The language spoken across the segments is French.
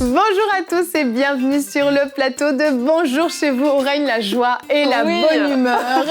Bonjour à tous et bienvenue sur le plateau de Bonjour chez vous, où règne la joie et la bonne humeur.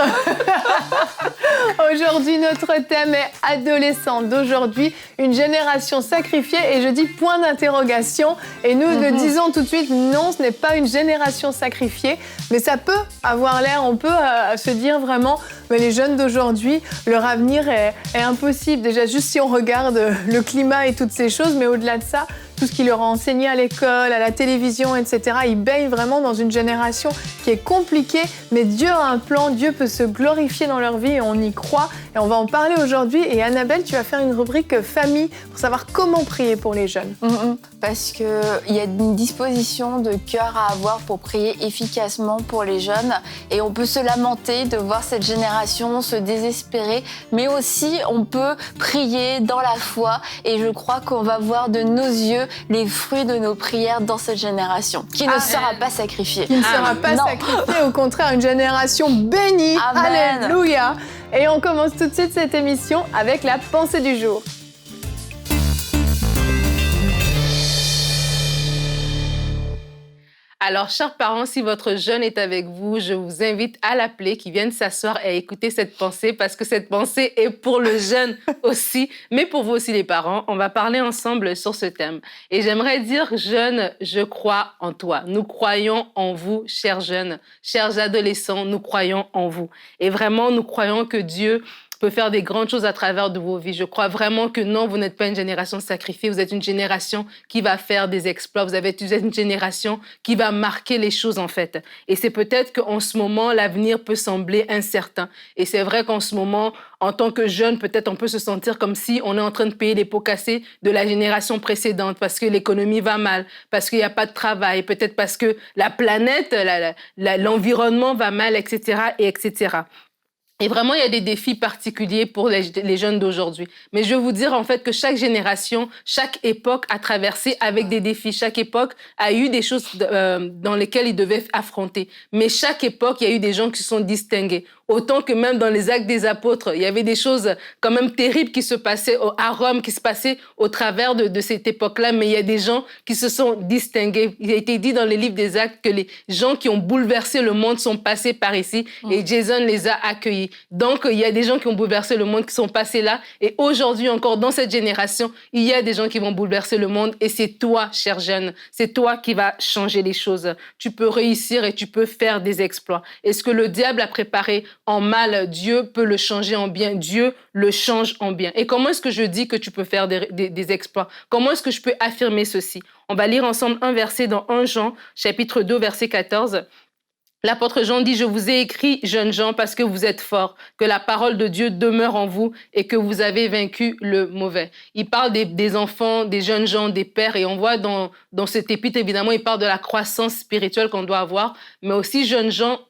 Aujourd'hui, notre thème est adolescent d'aujourd'hui, une génération sacrifiée, et je dis point d'interrogation. Et nous le disons tout de suite, non, ce n'est pas une génération sacrifiée, mais ça peut avoir l'air, on peut se dire vraiment, mais les jeunes d'aujourd'hui, leur avenir est impossible. Déjà, juste si on regarde le climat et toutes ces choses, mais au-delà de ça, tout ce qui leur a enseigné à l'école, à la télévision, etc. Ils baignent vraiment dans une génération qui est compliquée, mais Dieu a un plan, Dieu peut se glorifier dans leur vie et on y croit. Et on va en parler aujourd'hui. Et Annabelle, tu vas faire une rubrique famille pour savoir comment prier pour les jeunes. Parce qu'il y a une disposition de cœur à avoir pour prier efficacement pour les jeunes. Et on peut se lamenter de voir cette génération se désespérer, mais aussi on peut prier dans la foi. Et je crois qu'on va voir de nos yeux les fruits de nos prières dans cette génération, qui ne sera pas sacrifiée. Qui ne sera pas sacrifiée, au contraire, une génération bénie. Amen. Alléluia. Et on commence tout de suite cette émission avec la pensée du jour. Alors, chers parents, si votre jeune est avec vous, je vous invite à l'appeler, qu'il vienne s'asseoir et écouter cette pensée, parce que cette pensée est pour le jeune aussi, mais pour vous aussi les parents. On va parler ensemble sur ce thème. Et j'aimerais dire, jeunes, je crois en toi. Nous croyons en vous, chers jeunes, chers adolescents, nous croyons en vous. Et vraiment, nous croyons que Dieu peut faire des grandes choses à travers de vos vies. Je crois vraiment que non, vous n'êtes pas une génération sacrifiée, vous êtes une génération qui va faire des exploits, vous êtes une génération qui va marquer les choses en fait. Et c'est peut-être qu'en ce moment, l'avenir peut sembler incertain. Et c'est vrai qu'en ce moment, en tant que jeune, peut-être on peut se sentir comme si on est en train de payer les pots cassés de la génération précédente parce que l'économie va mal, parce qu'il n'y a pas de travail, peut-être parce que la planète, l'environnement va mal, etc., etc. Et vraiment, il y a des défis particuliers pour les jeunes d'aujourd'hui. Mais je veux vous dire en fait que chaque génération, chaque époque a traversé avec des défis. Chaque époque a eu des choses dans lesquelles ils devaient affronter. Mais chaque époque, il y a eu des gens qui se sont distingués. Autant que même dans les Actes des Apôtres, il y avait des choses quand même terribles qui se passaient à Rome, qui se passaient au travers de cette époque-là. Mais il y a des gens qui se sont distingués. Il a été dit dans les livres des Actes que les gens qui ont bouleversé le monde sont passés par ici et Jason les a accueillis. Donc, il y a des gens qui ont bouleversé le monde qui sont passés là. Et aujourd'hui encore, dans cette génération, il y a des gens qui vont bouleverser le monde. Et c'est toi, cher jeune, c'est toi qui vas changer les choses. Tu peux réussir et tu peux faire des exploits. Et ce que le diable a préparé en mal, Dieu peut le changer en bien. Dieu le change en bien. Et comment est-ce que je dis que tu peux faire des exploits? Comment est-ce que je peux affirmer ceci? On va lire ensemble un verset dans 1 Jean, chapitre 2, verset 14. L'apôtre Jean dit « Je vous ai écrit, jeunes gens, parce que vous êtes forts, que la parole de Dieu demeure en vous et que vous avez vaincu le mauvais. » Il parle des enfants, des jeunes gens, des pères, et on voit dans cet épître, évidemment, il parle de la croissance spirituelle qu'on doit avoir, mais aussi jeunes gens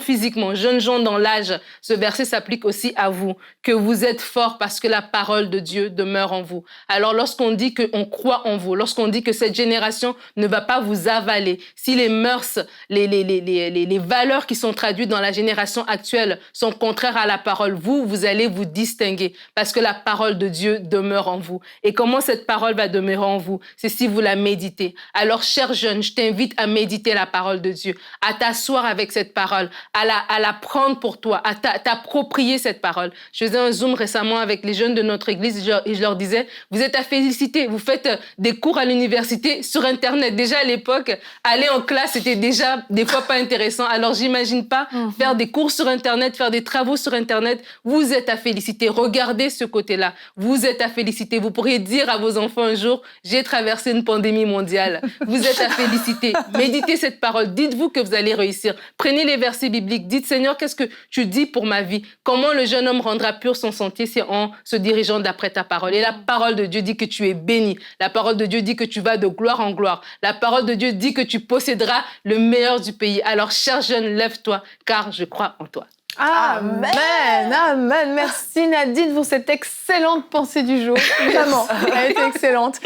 physiquement, jeunes gens dans l'âge. Ce verset s'applique aussi à vous, que vous êtes forts parce que la parole de Dieu demeure en vous. Alors, lorsqu'on dit qu'on croit en vous, lorsqu'on dit que cette génération ne va pas vous avaler, si les mœurs, les valeurs qui sont traduites dans la génération actuelle sont contraires à la parole, vous allez vous distinguer parce que la parole de Dieu demeure en vous. Et comment cette parole va demeurer en vous? C'est si vous la méditez. Alors, chers jeunes, je t'invite à méditer la parole de Dieu, à t'asseoir avec cette parole, à la prendre pour toi, à t'approprier cette parole. Je faisais un Zoom récemment avec les jeunes de notre église et je leur disais, vous êtes à féliciter, vous faites des cours à l'université sur Internet. Déjà à l'époque, aller en classe, c'était déjà des fois pas intéressant. Alors, j'imagine pas faire des cours sur Internet, faire des travaux sur Internet. Vous êtes à féliciter. Regardez ce côté-là. Vous êtes à féliciter. Vous pourriez dire à vos enfants un jour, j'ai traversé une pandémie mondiale. Vous êtes à féliciter. Méditez cette parole. Dites-vous que vous allez réussir. Prenez les versets bibliques. Dites, Seigneur, qu'est-ce que tu dis pour ma vie? Comment le jeune homme rendra pur son sentier? C'est en se dirigeant d'après ta parole. Et la parole de Dieu dit que tu es béni. La parole de Dieu dit que tu vas de gloire en gloire. La parole de Dieu dit que tu posséderas le meilleur du pays. Alors, cher jeune, lève-toi, car je crois en toi. Amen, amen. Merci Nadine pour cette excellente pensée du jour. Vraiment, elle a été excellente.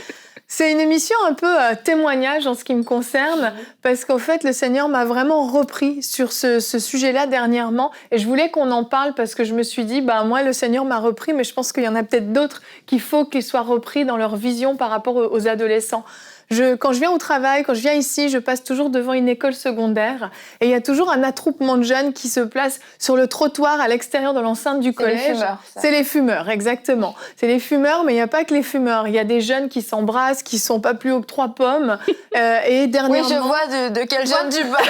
C'est une émission un peu témoignage en ce qui me concerne, parce qu'en fait, le Seigneur m'a vraiment repris sur ce sujet-là dernièrement, et je voulais qu'on en parle parce que je me suis dit, moi, le Seigneur m'a repris, mais je pense qu'il y en a peut-être d'autres qu'il faut qu'ils soient repris dans leur vision par rapport aux adolescents. Quand je viens au travail, quand je viens ici, je passe toujours devant une école secondaire et il y a toujours un attroupement de jeunes qui se placent sur le trottoir à l'extérieur de l'enceinte du collège. C'est les fumeurs, ça. C'est les fumeurs, exactement. C'est les fumeurs, mais il n'y a pas que les fumeurs. Il y a des jeunes qui s'embrassent, qui sont pas plus haut que 3 pommes. Et dernièrement... Oui, je vois de quel jeune tu parles.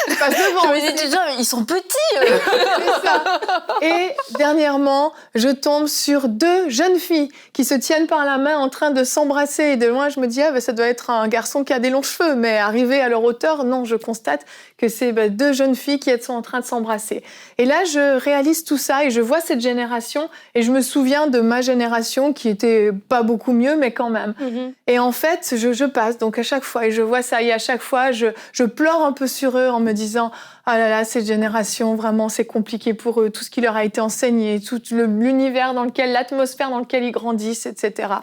Je passe devant. Je me dis déjà, ils sont petits. C'est ça. Et dernièrement, je tombe sur 2 jeunes filles qui se tiennent par la main en train de s'embrasser. Et de loin, je me dis, ça doit être un garçon qui a des longs cheveux. Mais arrivé à leur hauteur, non, je constate que c'est 2 jeunes filles qui sont en train de s'embrasser. Et là, je réalise tout ça et je vois cette génération et je me souviens de ma génération qui était pas beaucoup mieux, mais quand même. Et en fait, je passe donc à chaque fois et je vois ça et à chaque fois, je pleure un peu sur eux en me disant « Ah là là, cette génération, vraiment, c'est compliqué pour eux, tout ce qui leur a été enseigné, tout l'univers dans lequel, l'atmosphère dans lequel ils grandissent, etc. »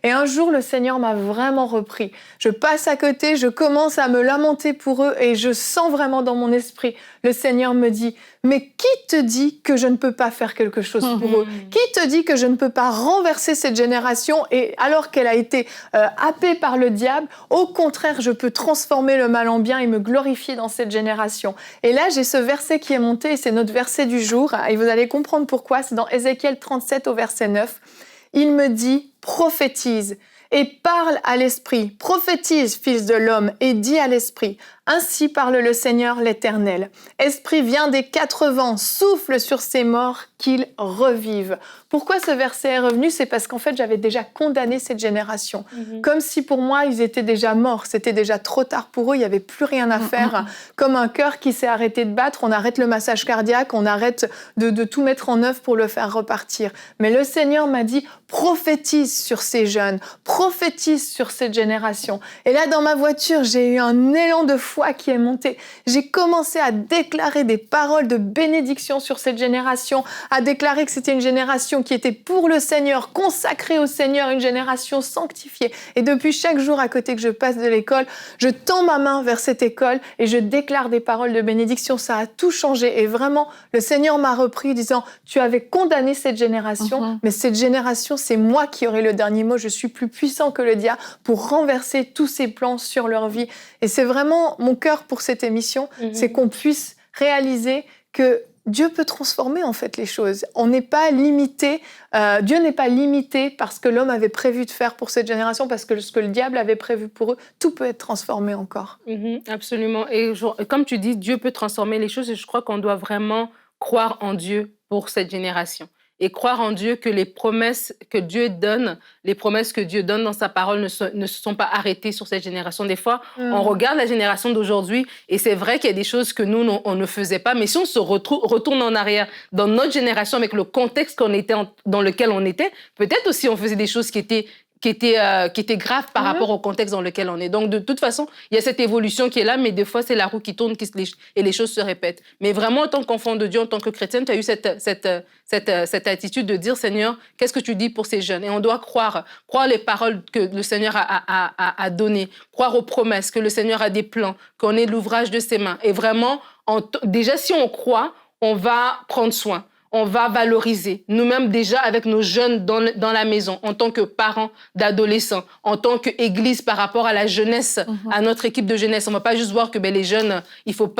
Et un jour, le Seigneur m'a vraiment repris. Je passe à côté, je commence à me lamenter pour eux et je sens vraiment dans mon esprit, le Seigneur me dit « Mais qui te dit que je ne peux pas faire quelque chose pour eux ? Qui te dit que je ne peux pas renverser cette génération et alors qu'elle a été happée par le diable, au contraire, je peux transformer le mal en bien et me glorifier dans cette génération. » Et là, j'ai ce verset qui est monté et c'est notre verset du jour et vous allez comprendre pourquoi. C'est dans Ézéchiel 37 au verset 9. Il me dit « Prophétise et parle à l'esprit. Prophétise, fils de l'homme, et dis à l'esprit. Ainsi parle le Seigneur l'Éternel. Esprit vient des 4 vents, souffle sur ces morts qu'ils revivent. » Pourquoi ce verset est revenu ? C'est parce qu'en fait, j'avais déjà condamné cette génération. Comme si pour moi, ils étaient déjà morts. C'était déjà trop tard pour eux, il n'y avait plus rien à faire. Comme un cœur qui s'est arrêté de battre, on arrête le massage cardiaque, on arrête de tout mettre en œuvre pour le faire repartir. Mais le Seigneur m'a dit, prophétise sur ces jeunes, prophétise sur cette génération. Et là, dans ma voiture, j'ai eu un élan de foi qui est monté. J'ai commencé à déclarer des paroles de bénédiction sur cette génération, à déclarer que c'était une génération qui était pour le Seigneur, consacrée au Seigneur, une génération sanctifiée. Et depuis chaque jour à côté que je passe de l'école, je tends ma main vers cette école et je déclare des paroles de bénédiction. Ça a tout changé. Et vraiment, le Seigneur m'a repris disant, tu avais condamné cette génération, mais cette génération, c'est moi qui aurai le dernier mot. Je suis plus puissant que le diable pour renverser tous ses plans sur leur vie. Et c'est vraiment mon cœur pour cette émission, c'est qu'on puisse réaliser que Dieu peut transformer en fait les choses. On n'est pas limité, Dieu n'est pas limité par ce que l'homme avait prévu de faire pour cette génération, parce que ce que le diable avait prévu pour eux, tout peut être transformé encore. Absolument. Et comme tu dis, Dieu peut transformer les choses et je crois qu'on doit vraiment croire en Dieu pour cette génération. Et croire en Dieu que les promesses que Dieu donne, les promesses que Dieu donne dans sa parole ne se sont pas arrêtées sur cette génération. Des fois, on regarde la génération d'aujourd'hui et c'est vrai qu'il y a des choses que nous, on ne faisait pas. Mais si on se retourne en arrière dans notre génération avec le contexte dans lequel on était, peut-être aussi on faisait des choses qui étaient grave par rapport au contexte dans lequel on est. Donc, de toute façon, il y a cette évolution qui est là, mais des fois, c'est la roue qui tourne et les choses se répètent. Mais vraiment, en tant qu'enfant de Dieu, en tant que chrétienne, tu as eu cette attitude de dire, Seigneur, qu'est-ce que tu dis pour ces jeunes ? Et on doit croire les paroles que le Seigneur a données, croire aux promesses, que le Seigneur a des plans, qu'on est l'ouvrage de ses mains. Et vraiment, déjà, si on croit, on va prendre soin. On va valoriser nous-mêmes déjà avec nos jeunes dans la maison, en tant que parents d'adolescents, en tant qu'église par rapport à la jeunesse, à notre équipe de jeunesse. On ne va pas juste voir que les jeunes, il faut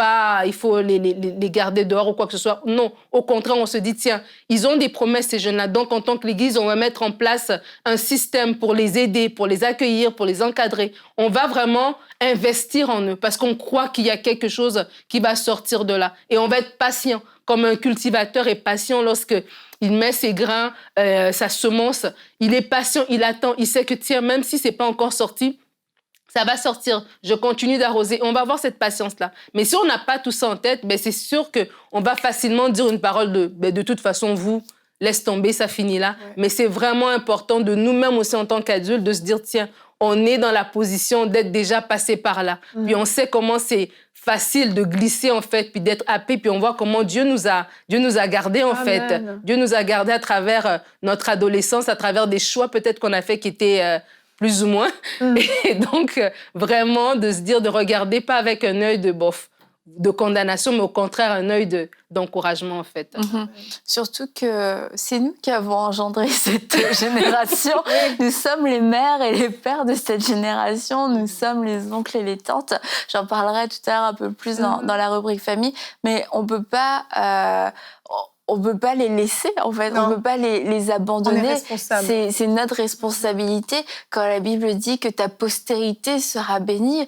les garder dehors ou quoi que ce soit. Non, au contraire, on se dit, tiens, ils ont des promesses, ces jeunes-là. Donc, en tant qu'église, on va mettre en place un système pour les aider, pour les accueillir, pour les encadrer. On va vraiment investir en eux parce qu'on croit qu'il y a quelque chose qui va sortir de là. Et on va être patient. Comme un cultivateur est patient lorsqu'il met ses grains, sa semence, il est patient, il attend, il sait que tiens, même si c'est pas encore sorti, ça va sortir. Je continue d'arroser. On va avoir cette patience-là. Mais si on n'a pas tout ça en tête, c'est sûr qu'on va facilement dire une parole de toute façon, vous, laisse tomber, ça finit là. Ouais. Mais c'est vraiment important de nous-mêmes aussi en tant qu'adultes de se dire, tiens, on est dans la position d'être déjà passé par là. Puis on sait comment c'est facile de glisser, en fait, puis d'être happé, puis on voit comment Dieu nous a gardés, en fait. Dieu nous a gardés à travers notre adolescence, à travers des choix peut-être qu'on a fait qui étaient plus ou moins. Et donc, vraiment, de se dire, de regarder pas avec un œil de bof. de condamnation, mais au contraire un œil d'encouragement en fait. Surtout que c'est nous qui avons engendré cette génération. Nous sommes les mères et les pères de cette génération. Nous sommes les oncles et les tantes. J'en parlerai tout à l'heure un peu plus dans la rubrique famille. Mais on peut pas les laisser, en fait. Non. On peut pas les abandonner. On est responsable. C'est notre responsabilité. Quand la Bible dit que ta postérité sera bénie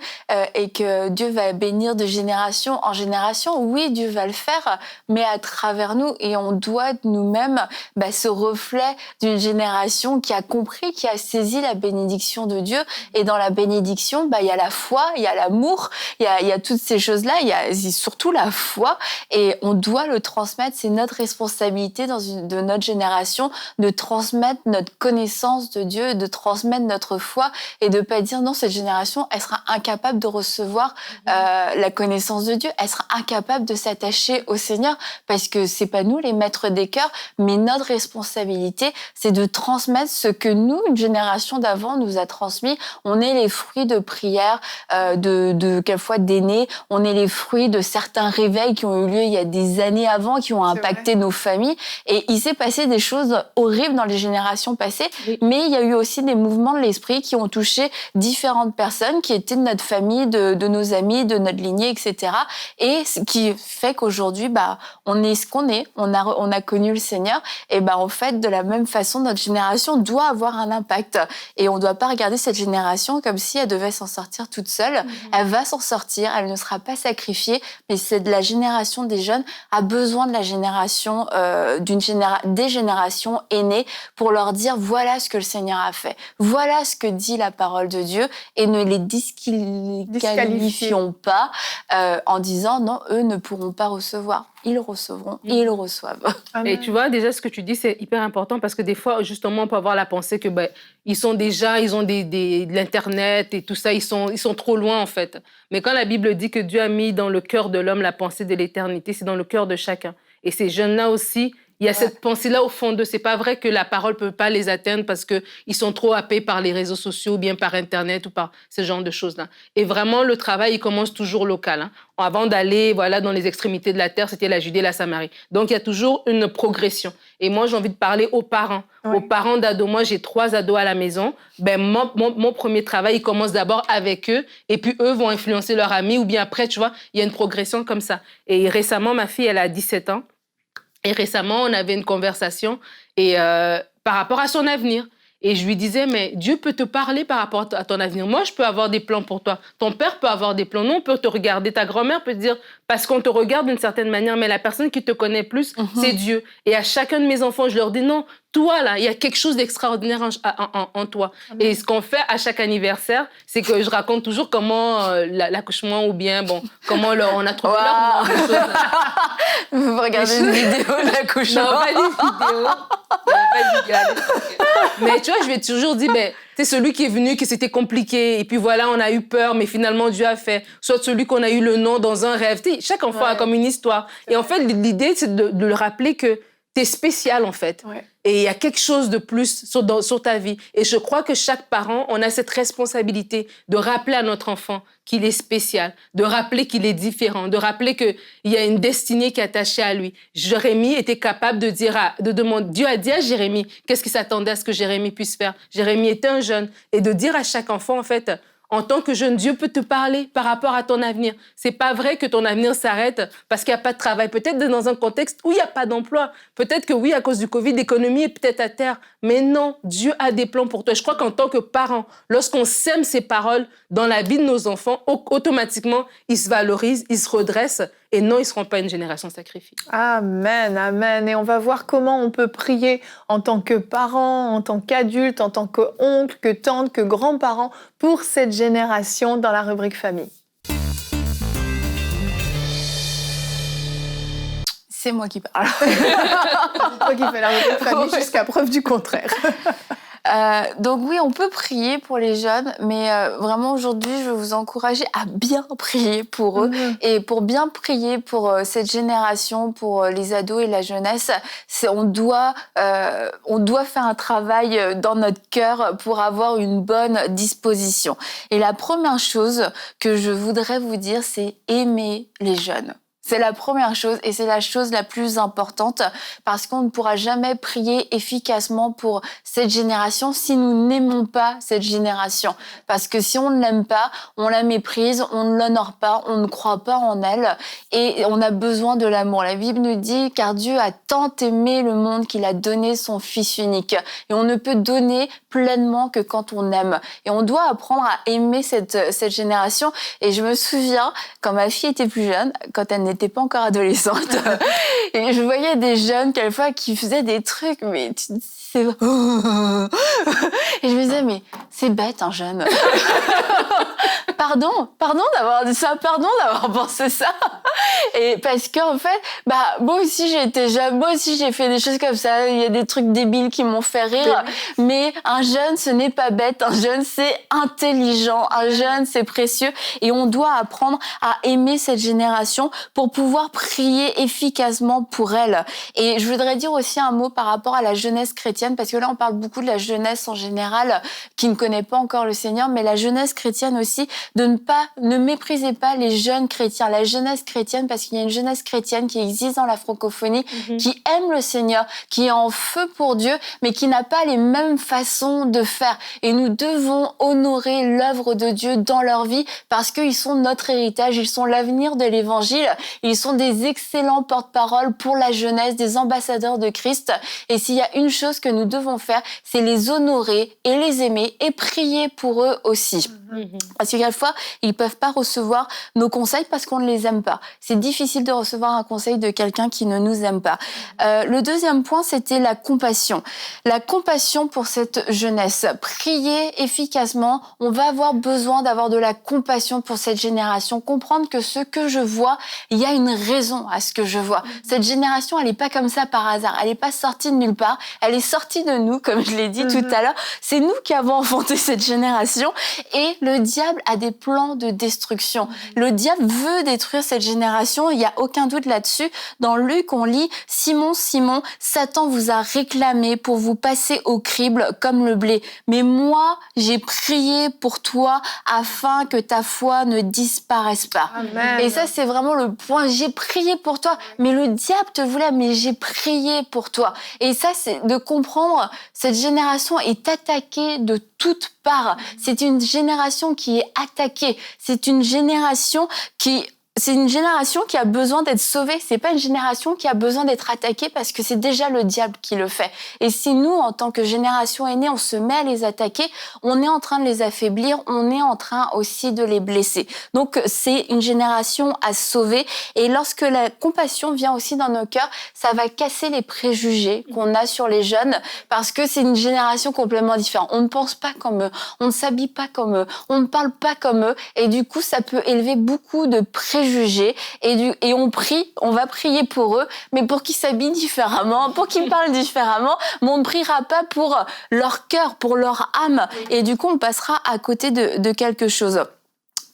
et que Dieu va bénir de génération en génération, oui, Dieu va le faire, mais à travers nous. Et on doit nous-mêmes ce reflet d'une génération qui a compris, qui a saisi la bénédiction de Dieu. Et dans la bénédiction, il y a la foi, il y a l'amour, il y a toutes ces choses-là. Il y a surtout la foi. Et on doit le transmettre. C'est notre responsabilité de notre génération de transmettre notre connaissance de Dieu, de transmettre notre foi et de pas dire non, cette génération, elle sera incapable de recevoir la connaissance de Dieu, elle sera incapable de s'attacher au Seigneur parce que c'est pas nous les maîtres des cœurs, mais notre responsabilité, c'est de transmettre ce que nous, une génération d'avant, nous a transmis. On est les fruits de prières de quelquefois d'aînés, on est les fruits de certains réveils qui ont eu lieu il y a des années avant, qui ont impacté nos familles. Et il s'est passé des choses horribles dans les générations passées, mais il y a eu aussi des mouvements de l'esprit qui ont touché différentes personnes qui étaient de notre famille, de nos amis, de notre lignée, etc. Et ce qui fait qu'aujourd'hui, on est ce qu'on est. On a connu le Seigneur. Et en fait, de la même façon, notre génération doit avoir un impact. Et on ne doit pas regarder cette génération comme si elle devait s'en sortir toute seule. Elle va s'en sortir. Elle ne sera pas sacrifiée. Mais c'est de la génération des jeunes a besoin de la génération des générations aînées pour leur dire voilà ce que le Seigneur a fait, voilà ce que dit la parole de Dieu et ne les disqualifions pas en disant non, eux ne pourront pas recevoir. Ils recevront et ils reçoivent. Et tu vois, déjà, ce que tu dis, c'est hyper important parce que des fois, justement, on peut avoir la pensée que ils ont de l'Internet et tout ça, ils sont trop loin, en fait. Mais quand la Bible dit que Dieu a mis dans le cœur de l'homme la pensée de l'éternité, c'est dans le cœur de chacun. Et ces jeunes-là aussi, il y a cette pensée-là au fond d'eux. C'est pas vrai que la parole peut pas les atteindre parce que ils sont trop happés par les réseaux sociaux ou bien par Internet ou par ce genre de choses-là. Et vraiment, le travail, il commence toujours local. Avant d'aller, dans les extrémités de la terre, c'était la Judée, la Samarie. Donc, il y a toujours une progression. Et moi, j'ai envie de parler aux parents. Oui. Aux parents d'ados. Moi, j'ai 3 ados à la maison. Mon premier travail, il commence d'abord avec eux. Et puis, eux vont influencer leurs amis. Ou bien après, tu vois, il y a une progression comme ça. Et récemment, ma fille, elle a 17 ans. Et récemment, on avait une conversation par rapport à son avenir. Et je lui disais, mais Dieu peut te parler par rapport à ton avenir. Moi, je peux avoir des plans pour toi. Ton père peut avoir des plans. Nous, on peut te regarder. Ta grand-mère peut te dire, parce qu'on te regarde d'une certaine manière, mais la personne qui te connaît plus, c'est Dieu. Et à chacun de mes enfants, je leur dis, non, toi, là, il y a quelque chose d'extraordinaire en toi. Amen. Et ce qu'on fait à chaque anniversaire, c'est que je raconte toujours comment l'accouchement ou bien, comment on a trouvé leur chose. Vous regardez une vidéo de l'accouchement? Non, pas une vidéo. Mais tu vois, je vais toujours dire, c'est celui qui est venu, que c'était compliqué, et puis voilà, on a eu peur, mais finalement, Dieu a fait. Soit celui qu'on a eu le nom dans un rêve. Chaque enfant a comme une histoire. Et en fait, l'idée, c'est de le rappeler que t'es spécial, en fait. Ouais. Et il y a quelque chose de plus sur ta vie. Et je crois que chaque parent, on a cette responsabilité de rappeler à notre enfant qu'il est spécial, de rappeler qu'il est différent, de rappeler qu'il y a une destinée qui est attachée à lui. Jérémie était capable de demander, Dieu a dit à Jérémie, qu'est-ce qu'il s'attendait à ce que Jérémie puisse faire? Jérémie était un jeune. Et de dire à chaque enfant, en fait, en tant que jeune, Dieu peut te parler par rapport à ton avenir. C'est pas vrai que ton avenir s'arrête parce qu'il n'y a pas de travail. Peut-être dans un contexte où il n'y a pas d'emploi. Peut-être que oui, à cause du Covid, l'économie est peut-être à terre. Mais non, Dieu a des plans pour toi. Je crois qu'en tant que parent, lorsqu'on sème ces paroles dans la vie de nos enfants, automatiquement, ils se valorisent, ils se redressent. Et non, ils ne seront pas une génération sacrifiée. Amen, amen. Et on va voir comment on peut prier en tant que parent, en tant qu'adulte, en tant qu'oncle, que tante, que grands-parents pour cette génération dans la rubrique famille. C'est moi qui parle. C'est toi qui fais la rubrique famille jusqu'à preuve du contraire. Donc oui, on peut prier pour les jeunes, mais vraiment aujourd'hui, je vais vous encourager à bien prier pour eux. Et pour bien prier pour cette génération, pour les ados et la jeunesse, on doit faire un travail dans notre cœur pour avoir une bonne disposition. Et la première chose que je voudrais vous dire, c'est aimer les jeunes. C'est la première chose et c'est la chose la plus importante parce qu'on ne pourra jamais prier efficacement pour cette génération si nous n'aimons pas cette génération. Parce que si on ne l'aime pas, on la méprise, on ne l'honore pas, on ne croit pas en elle et on a besoin de l'amour. La Bible nous dit « Car Dieu a tant aimé le monde qu'il a donné son Fils unique ». Et on ne peut donner pleinement que quand on aime. Et on doit apprendre à aimer cette génération. Et je me souviens, quand ma fille était plus jeune, quand elle n'était pas encore adolescente, et je voyais des jeunes quelquefois qui faisaient des trucs, mais tu te dis, c'est... Et je me disais, mais c'est bête un jeune. Pardon d'avoir dit ça, pardon d'avoir pensé ça. Et parce qu'en fait, moi aussi j'ai été jeune, moi aussi j'ai fait des choses comme ça, il y a des trucs débiles qui m'ont fait rire, mais un jeune ce n'est pas bête, un jeune c'est intelligent, un jeune c'est précieux et on doit apprendre à aimer cette génération pour pouvoir prier efficacement pour elle. Et je voudrais dire aussi un mot par rapport à la jeunesse chrétienne, parce que là on parle beaucoup de la jeunesse en général qui ne connaît pas encore le Seigneur, mais la jeunesse chrétienne aussi, ne méprisez pas les jeunes chrétiens, la jeunesse chrétienne, parce qu'il y a une jeunesse chrétienne qui existe dans la francophonie, qui aime le Seigneur, qui est en feu pour Dieu, mais qui n'a pas les mêmes façons de faire. Et nous devons honorer l'œuvre de Dieu dans leur vie parce qu'ils sont notre héritage, ils sont l'avenir de l'Évangile, ils sont des excellents porte-parole pour la jeunesse, des ambassadeurs de Christ. Et s'il y a une chose que nous devons faire, c'est les honorer et les aimer et prier pour eux aussi. Parce que quelquefois, ils peuvent pas recevoir nos conseils parce qu'on ne les aime pas. C'est difficile de recevoir un conseil de quelqu'un qui ne nous aime pas. Le deuxième point, c'était la compassion. La compassion pour cette jeunesse. Prier efficacement, on va avoir besoin d'avoir de la compassion pour cette génération. Comprendre que ce que je vois, il y a une raison à ce que je vois. Cette génération, elle est pas comme ça par hasard. Elle est pas sortie de nulle part. Elle est sortie de nous, comme je l'ai dit tout à l'heure. C'est nous qui avons enfanté cette génération et le diable a des plans de destruction. Le diable veut détruire cette génération, il n'y a aucun doute là-dessus. Dans Luc, on lit « Simon, Simon, Satan vous a réclamé pour vous passer au crible comme le blé. Mais moi, j'ai prié pour toi afin que ta foi ne disparaisse pas. » Et ça, c'est vraiment le point. J'ai prié pour toi, mais le diable te voulait, mais j'ai prié pour toi. Et ça, c'est de comprendre, cette génération est attaquée de toutes parts. C'est une génération qui est attaquée. C'est une génération qui a besoin d'être sauvée. C'est pas une génération qui a besoin d'être attaquée parce que c'est déjà le diable qui le fait. Et si nous, en tant que génération aînée, on se met à les attaquer, on est en train de les affaiblir, on est en train aussi de les blesser. Donc, c'est une génération à sauver. Et lorsque la compassion vient aussi dans nos cœurs, ça va casser les préjugés qu'on a sur les jeunes parce que c'est une génération complètement différente. On ne pense pas comme eux, on ne s'habille pas comme eux, on ne parle pas comme eux. Et du coup, ça peut élever beaucoup de préjugés et on va prier pour eux, mais pour qu'ils s'habillent différemment, pour qu'ils parlent différemment, mais on ne priera pas pour leur cœur, pour leur âme. Et du coup, on passera à côté de quelque chose.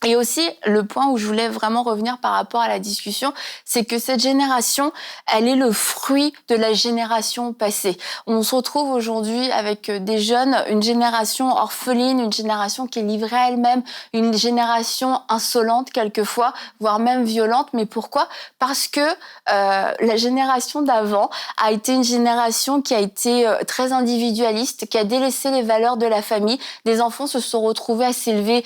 Et aussi, le point où je voulais vraiment revenir par rapport à la discussion, c'est que cette génération, elle est le fruit de la génération passée. On se retrouve aujourd'hui avec des jeunes, une génération orpheline, une génération qui est livrée à elle-même, une génération insolente quelquefois, voire même violente. Mais pourquoi ? Parce que la génération d'avant a été une génération qui a été très individualiste, qui a délaissé les valeurs de la famille. Des enfants se sont retrouvés à s'élever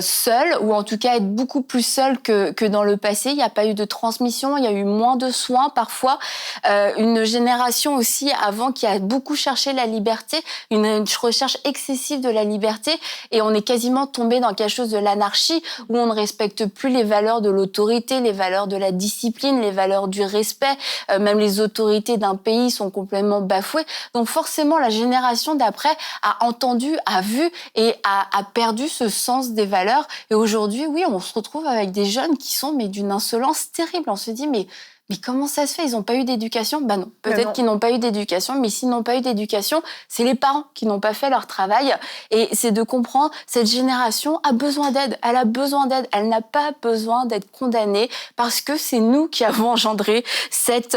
seuls, ou en tout cas être beaucoup plus seuls que dans le passé. Il n'y a pas eu de transmission, il y a eu moins de soins parfois. Une génération aussi avant qui a beaucoup cherché la liberté, une recherche excessive de la liberté, et on est quasiment tombé dans quelque chose de l'anarchie où on ne respecte plus les valeurs de l'autorité, les valeurs de la discipline, les valeurs du respect. Même les autorités d'un pays sont complètement bafouées. Donc forcément, la génération d'après a entendu, a vu et a perdu ce sens des valeurs. Et aujourd'hui, oui, on se retrouve avec des jeunes qui sont d'une insolence terrible. On se dit, mais mais comment ça se fait? Ils n'ont pas eu d'éducation? Ben non, Ben peut-être non. qu'ils n'ont pas eu d'éducation, mais s'ils n'ont pas eu d'éducation, c'est les parents qui n'ont pas fait leur travail. Et c'est de comprendre, cette génération a besoin d'aide, elle a besoin d'aide, elle n'a pas besoin d'être condamnée parce que c'est nous qui avons engendré cette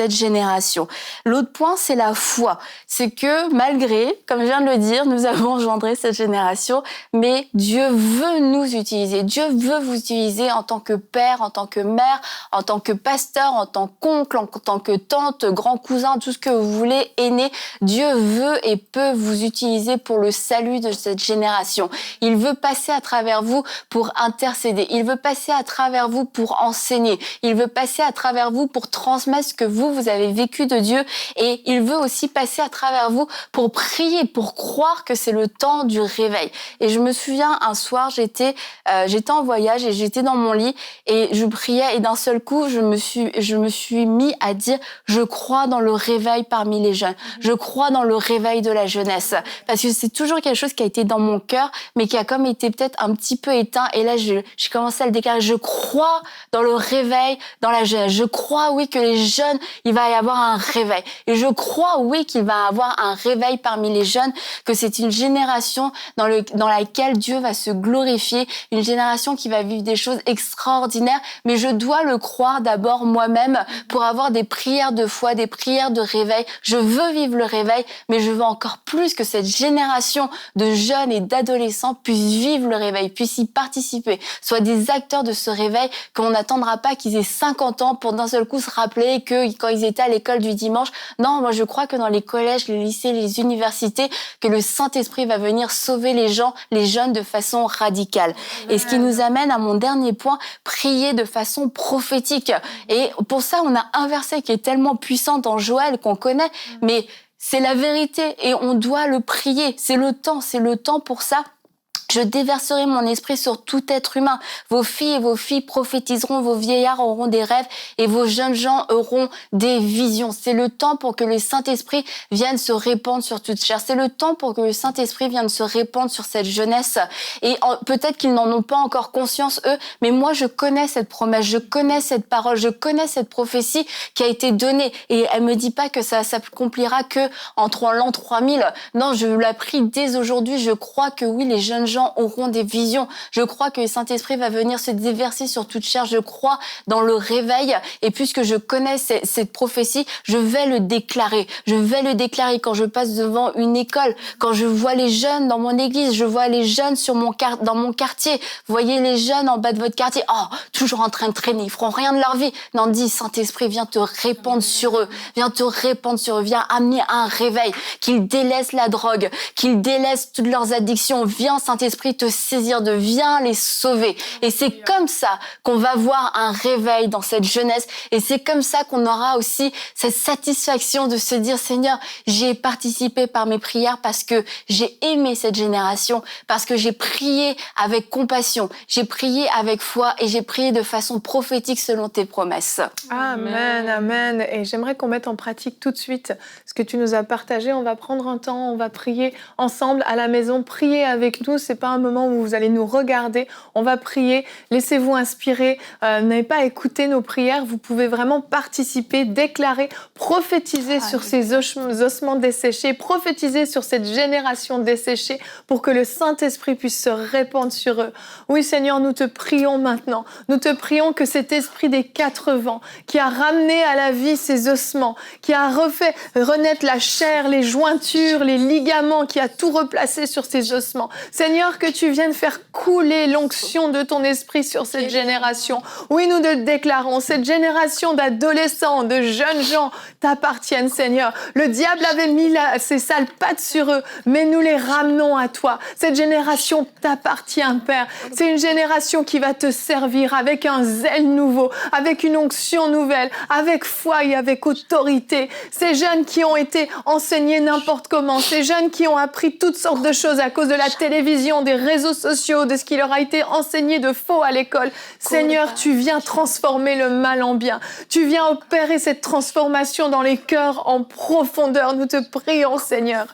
génération. L'autre point, c'est la foi. C'est que malgré, comme je viens de le dire, nous avons engendré cette génération, mais Dieu veut nous utiliser. Dieu veut vous utiliser en tant que père, en tant que mère, en tant que pasteur, en tant qu'oncle, en tant que tante, grand cousin, tout ce que vous voulez, aîné. Dieu veut et peut vous utiliser pour le salut de cette génération. Il veut passer à travers vous pour intercéder. Il veut passer à travers vous pour enseigner. Il veut passer à travers vous pour transmettre ce que vous avez vécu de Dieu. Et il veut aussi passer à travers vous pour prier, pour croire que c'est le temps du réveil. Et je me souviens, un soir, j'étais en voyage et j'étais dans mon lit et je priais et d'un seul coup, je me suis mis à dire, je crois dans le réveil parmi les jeunes. Je crois dans le réveil de la jeunesse. Parce que c'est toujours quelque chose qui a été dans mon cœur, mais qui a comme été peut-être un petit peu éteint. Et là, j'ai commencé à le déclarer. Je crois dans le réveil, dans la jeunesse. Je crois, oui, que les jeunes, il va y avoir un réveil. Et je crois, oui, qu'il va y avoir un réveil parmi les jeunes, que c'est une génération dans laquelle Dieu va se glorifier, une génération qui va vivre des choses extraordinaires. Mais je dois le croire d'abord moi-même pour avoir des prières de foi, des prières de réveil. Je veux vivre le réveil, mais je veux encore plus que cette génération de jeunes et d'adolescents puisse vivre le réveil, puisse y participer, soit des acteurs de ce réveil, qu'on n'attendra pas qu'ils aient 50 ans pour d'un seul coup se rappeler que quand ils étaient à l'école du dimanche. Non, moi je crois que dans les collèges, les lycées, les universités, que le Saint-Esprit va venir sauver les gens, les jeunes de façon radicale. Et ce qui nous amène à mon dernier point, prier de façon prophétique. Et pour ça, on a un verset qui est tellement puissant dans Joël qu'on connaît, mais c'est la vérité et on doit le prier. C'est le temps pour ça. Je déverserai mon esprit sur tout être humain. Vos filles et vos filles prophétiseront, vos vieillards auront des rêves et vos jeunes gens auront des visions. C'est le temps pour que le Saint-Esprit vienne se répandre sur toute chair. C'est le temps pour que le Saint-Esprit vienne se répandre sur cette jeunesse. Et peut-être qu'ils n'en ont pas encore conscience, eux, mais moi, je connais cette promesse, je connais cette parole, je connais cette prophétie qui a été donnée. Et elle me dit pas que ça s'accomplira que en l'an 3000. Non, je la prie dès aujourd'hui. Je crois que oui, les jeunes gens auront des visions. Je crois que le Saint-Esprit va venir se déverser sur toute chair. Je crois dans le réveil. Et puisque je connais cette prophétie, je vais le déclarer. Je vais le déclarer quand je passe devant une école, quand je vois les jeunes dans mon église, je vois les jeunes dans mon quartier. Vous voyez les jeunes en bas de votre quartier. Oh, toujours en train de traîner. Ils feront rien de leur vie. Non, dis, Saint-Esprit, viens te répandre sur eux. Viens te répandre sur eux. Viens amener un réveil. Qu'ils délaissent la drogue. Qu'ils délaissent toutes leurs addictions. Viens, Saint-Esprit, te saisir de, viens les sauver. Et c'est comme ça qu'on va voir un réveil dans cette jeunesse. Et c'est comme ça qu'on aura aussi cette satisfaction de se dire, Seigneur, j'ai participé par mes prières parce que j'ai aimé cette génération, parce que j'ai prié avec compassion, j'ai prié avec foi et j'ai prié de façon prophétique selon tes promesses. Amen, amen. Et j'aimerais qu'on mette en pratique tout de suite ce que tu nous as partagé. On va prendre un temps, on va prier ensemble à la maison, prier avec nous. C'est pas un moment où vous allez nous regarder. On va prier. Laissez-vous inspirer. N'avez pas écouté nos prières. Vous pouvez vraiment participer, déclarer, prophétiser sur ces ossements desséchés, prophétiser sur cette génération desséchée pour que le Saint-Esprit puisse se répandre sur eux. Oui, Seigneur, nous te prions maintenant. Nous te prions que cet esprit des 4 vents qui a ramené à la vie ces ossements, qui a refait renaître la chair, les jointures, les ligaments, qui a tout replacé sur ces ossements. Seigneur, que tu viennes faire couler l'onction de ton esprit sur cette génération. Oui, nous te déclarons, cette génération d'adolescents, de jeunes gens t'appartiennent, Seigneur. Le diable avait mis ses sales pattes sur eux, mais nous les ramenons à toi. Cette génération t'appartient, Père. C'est une génération qui va te servir avec un zèle nouveau, avec une onction nouvelle, avec foi et avec autorité. Ces jeunes qui ont été enseignés n'importe comment, ces jeunes qui ont appris toutes sortes de choses à cause de la télévision, venant des réseaux sociaux, de ce qui leur a été enseigné de faux à l'école. Seigneur, tu viens transformer le mal en bien. Tu viens opérer cette transformation dans les cœurs en profondeur. Nous te prions, Seigneur.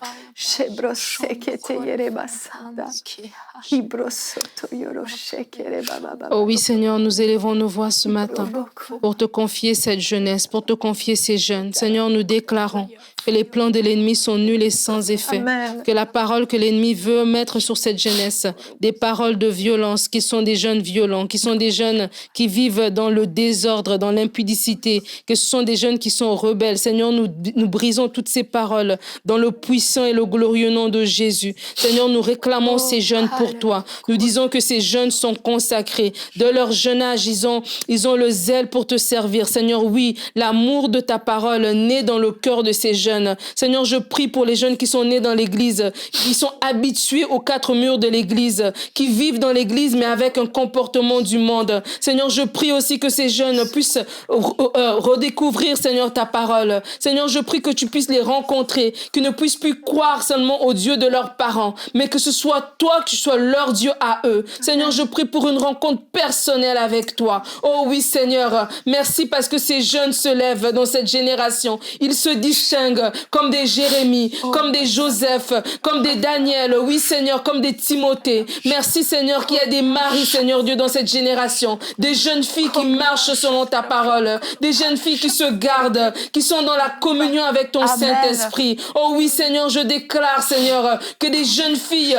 Oh oui, Seigneur, nous élevons nos voix ce matin pour te confier cette jeunesse, pour te confier ces jeunes. Seigneur, nous déclarons que les plans de l'ennemi sont nuls et sans effet. Amen. Que la parole que l'ennemi veut mettre sur cette jeunesse, des paroles de violence, qui sont des jeunes violents, qui sont des jeunes qui vivent dans le désordre, dans l'impudicité, que ce sont des jeunes qui sont rebelles. Seigneur, nous brisons toutes ces paroles dans le puissant et le glorieux nom de Jésus. Seigneur, nous réclamons ces jeunes pour toi. Nous disons que ces jeunes sont consacrés. De leur jeune âge, ils ont le zèle pour te servir. Seigneur, oui, l'amour de ta parole naît dans le cœur de ces jeunes. Seigneur, je prie pour les jeunes qui sont nés dans l'Église, qui sont habitués aux quatre murs de l'Église, qui vivent dans l'Église mais avec un comportement du monde. Seigneur, je prie aussi que ces jeunes puissent redécouvrir, Seigneur, ta parole. Seigneur, je prie que tu puisses les rencontrer, qu'ils ne puissent plus croire seulement au Dieu de leurs parents, mais que ce soit toi, que tu sois leur Dieu à eux. Seigneur, je prie pour une rencontre personnelle avec toi. Oh oui, Seigneur, merci parce que ces jeunes se lèvent dans cette génération. Ils se distinguent comme des Jérémie, comme des Joseph, comme des Daniel, oui Seigneur, comme des Timothée. Merci Seigneur qu'il y a des maris, Seigneur Dieu, dans cette génération, des jeunes filles qui marchent selon ta parole, des jeunes filles qui se gardent, qui sont dans la communion avec ton Saint-Esprit. Oh oui Seigneur, je déclare Seigneur que des jeunes filles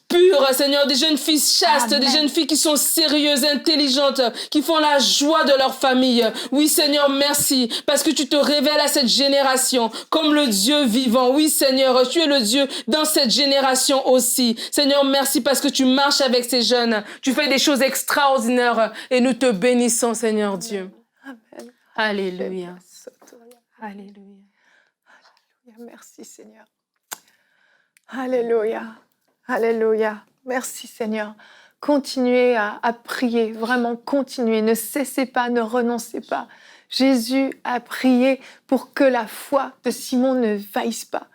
pures, Seigneur, des jeunes filles chastes, des jeunes filles qui sont sérieuses, intelligentes, qui font la joie de leur famille. Oui, Seigneur, merci, parce que tu te révèles à cette génération comme le Dieu vivant. Oui, Seigneur, tu es le Dieu dans cette génération aussi. Seigneur, merci parce que tu marches avec ces jeunes. Tu fais des choses extraordinaires et nous te bénissons, Seigneur Dieu. Amen. Alléluia. Alléluia. Merci, Seigneur. Alléluia. Alléluia. Merci Seigneur. Continuez à prier, vraiment continuez. Ne cessez pas, ne renoncez pas. Jésus a prié pour que la foi de Simon ne faillisse pas.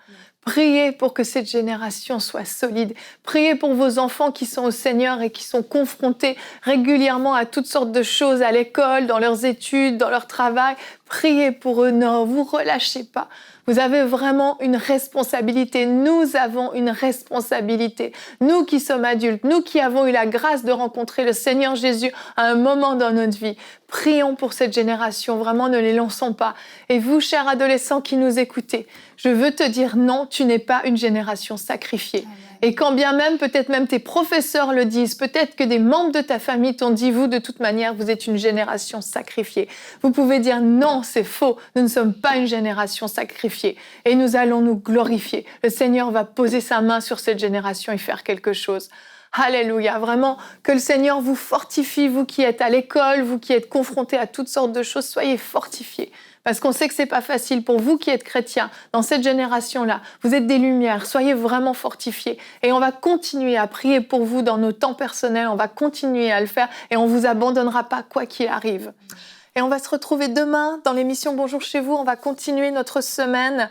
Priez pour que cette génération soit solide. Priez pour vos enfants qui sont au Seigneur et qui sont confrontés régulièrement à toutes sortes de choses à l'école, dans leurs études, dans leur travail. Priez pour eux, ne vous relâchez pas. Vous avez vraiment une responsabilité. Nous avons une responsabilité. Nous qui sommes adultes, nous qui avons eu la grâce de rencontrer le Seigneur Jésus à un moment dans notre vie. Prions pour cette génération, vraiment ne les lançons pas. Et vous, chers adolescents qui nous écoutez, je veux te dire non, tu n'es pas une génération sacrifiée. Et quand bien même, peut-être même tes professeurs le disent, peut-être que des membres de ta famille t'ont dit, vous, de toute manière, vous êtes une génération sacrifiée. Vous pouvez dire non, c'est faux, nous ne sommes pas une génération sacrifiée. Et nous allons nous glorifier. Le Seigneur va poser sa main sur cette génération et faire quelque chose. Alléluia, vraiment, que le Seigneur vous fortifie, vous qui êtes à l'école, vous qui êtes confrontés à toutes sortes de choses, soyez fortifiés. Parce qu'on sait que c'est pas facile pour vous qui êtes chrétiens, dans cette génération-là. Vous êtes des lumières, soyez vraiment fortifiés. Et on va continuer à prier pour vous dans nos temps personnels, on va continuer à le faire et on vous abandonnera pas quoi qu'il arrive. Et on va se retrouver demain dans l'émission Bonjour chez vous. On va continuer notre semaine.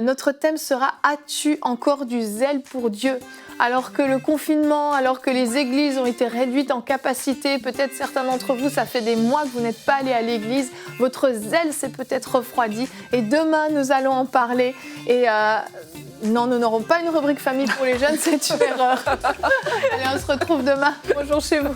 Notre thème sera « As-tu encore du zèle pour Dieu ?» Alors que le confinement, alors que les églises ont été réduites en capacité, peut-être certains d'entre vous, ça fait des mois que vous n'êtes pas allés à l'église, votre zèle s'est peut-être refroidi. Et demain, nous allons en parler. Et non, nous n'aurons pas une rubrique famille pour les jeunes, c'est une erreur. Allez, on se retrouve demain. Bonjour chez vous.